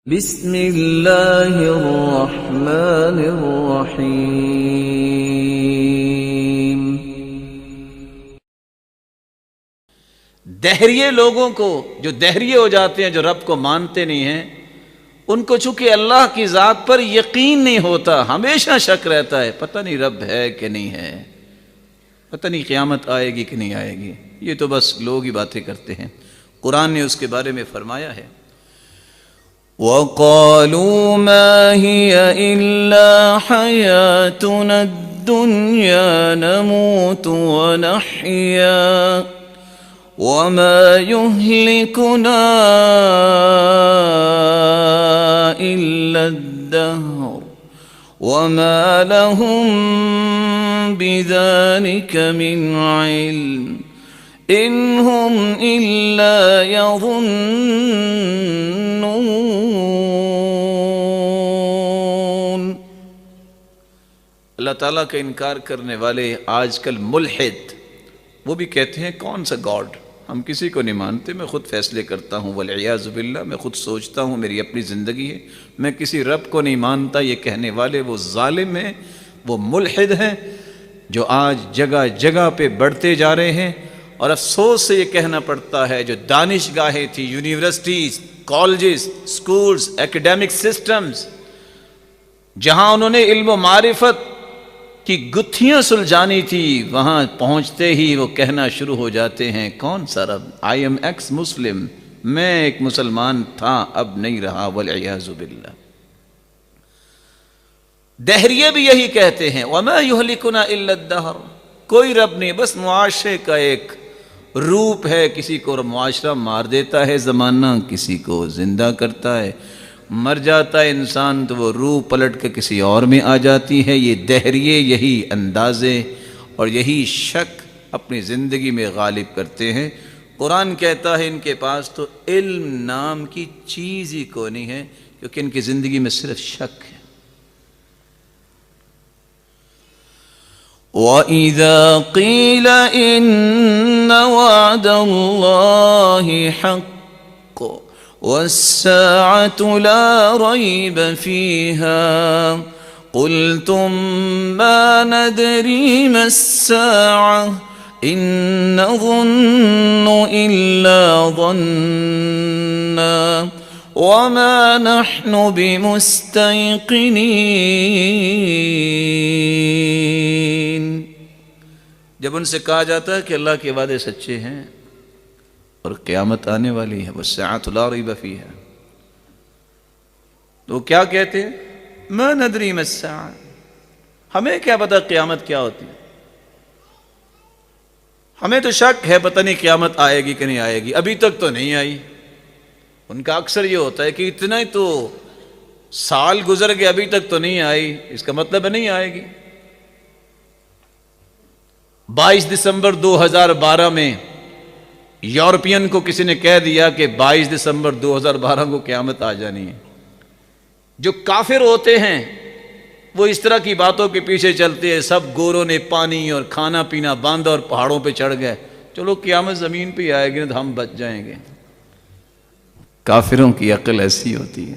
بسم اللہ الرحمن الرحیم۔ دہریے لوگوں کو، جو دہریے ہو جاتے ہیں، جو رب کو مانتے نہیں ہیں، ان کو چونکہ اللہ کی ذات پر یقین نہیں ہوتا، ہمیشہ شک رہتا ہے، پتہ نہیں رب ہے کہ نہیں ہے، پتہ نہیں قیامت آئے گی کہ نہیں آئے گی، یہ تو بس لوگ ہی باتیں کرتے ہیں۔ قرآن نے اس کے بارے میں فرمایا ہے، وَقَالُوا مَا هِيَ إِلَّا حَيَاتُنَا الدُّنْيَا نَمُوتُ وَنَحْيَا وَمَا يُهْلِكُنَا إِلَّا الدَّهْرُ وَمَا لَهُم بِذَلِكَ مِنْ عِلْمٍ إِنْ هُمْ إِلَّا يَظُنُّونَ۔ اللہ تعالیٰ کا انکار کرنے والے آج کل ملحد، وہ بھی کہتے ہیں کون سا گاڈ، ہم کسی کو نہیں مانتے، میں خود فیصلے کرتا ہوں، والعیاذ باللہ، میں خود سوچتا ہوں، میری اپنی زندگی ہے، میں کسی رب کو نہیں مانتا۔ یہ کہنے والے وہ ظالم ہیں، وہ ملحد ہیں، جو آج جگہ جگہ پہ بڑھتے جا رہے ہیں، اور افسوس سے یہ کہنا پڑتا ہے جو دانش گاہیں تھی، universities, colleges, schools, academic systems, جہاں انہوں نے علم و معرفت کی گتھیاں سلجھانی تھی، وہاں پہنچتے ہی وہ کہنا شروع ہو جاتے ہیں کون سا رب، آئی ایم ایکس مسلم، میں ایک مسلمان تھا اب نہیں رہا، والعیاذ باللہ۔ دہریے بھی یہی کہتے ہیں، وَمَا يُهْلِكُنَا إِلَّا الدَّهْرُ، کوئی رب نہیں، بس معاشرے کا ایک روپ ہے، کسی کو معاشرہ مار دیتا ہے زمانہ، کسی کو زندہ کرتا ہے، مر جاتا ہے انسان تو وہ روح پلٹ کے کسی اور میں آ جاتی ہے۔ یہ دہریے یہی اندازے اور یہی شک اپنی زندگی میں غالب کرتے ہیں۔ قرآن کہتا ہے ان کے پاس تو علم نام کی چیز ہی کو نہیں ہے، کیونکہ ان کی زندگی میں صرف شک ہے۔ وَإِذَا قِيلَ إِنَّ وَعْدَ اللَّهِ حَقٌّ وَالسَّاعَةُ لَا رَيْبَ فِيهَا قُلْتُم مَّا نَدْرِي مَا السَّاعَةُ إِن نَّظُنُّ إِلَّا ظَنًّا وَمَا نَحْنُ بِمُسْتَيْقِنِينَ۔ جب ان سے کہا جاتا ہے کہ اللہ کے وعدے سچے ہیں اور قیامت آنے والی ہے، وَالسَّاعَةُ لَا رَيْبَ فِيهَا، تو کیا کہتے ہیں؟ مَا نَدْرِي مَا السَّاعَةُ، ہمیں کیا پتہ قیامت کیا ہوتی ہے، ہمیں تو شک ہے، پتہ نہیں قیامت آئے گی کہ نہیں آئے گی، ابھی تک تو نہیں آئی۔ ان کا اکثر یہ ہوتا ہے کہ اتنا ہی تو سال گزر گئے ابھی تک تو نہیں آئی، اس کا مطلب ہے نہیں آئے گی۔ 22 دسمبر 2012 میں یورپین کو کسی نے کہہ دیا کہ 22 دسمبر 2012 کو قیامت آ جانی ہے۔ جو کافر ہوتے ہیں وہ اس طرح کی باتوں کے پیچھے چلتے ہیں، سب گوروں نے پانی اور کھانا پینا باندھا اور پہاڑوں پہ چڑھ گئے، چلو قیامت زمین پہ آئے گی نا تو ہم بچ جائیں گے۔ کافروں کی عقل ایسی ہوتی ہے۔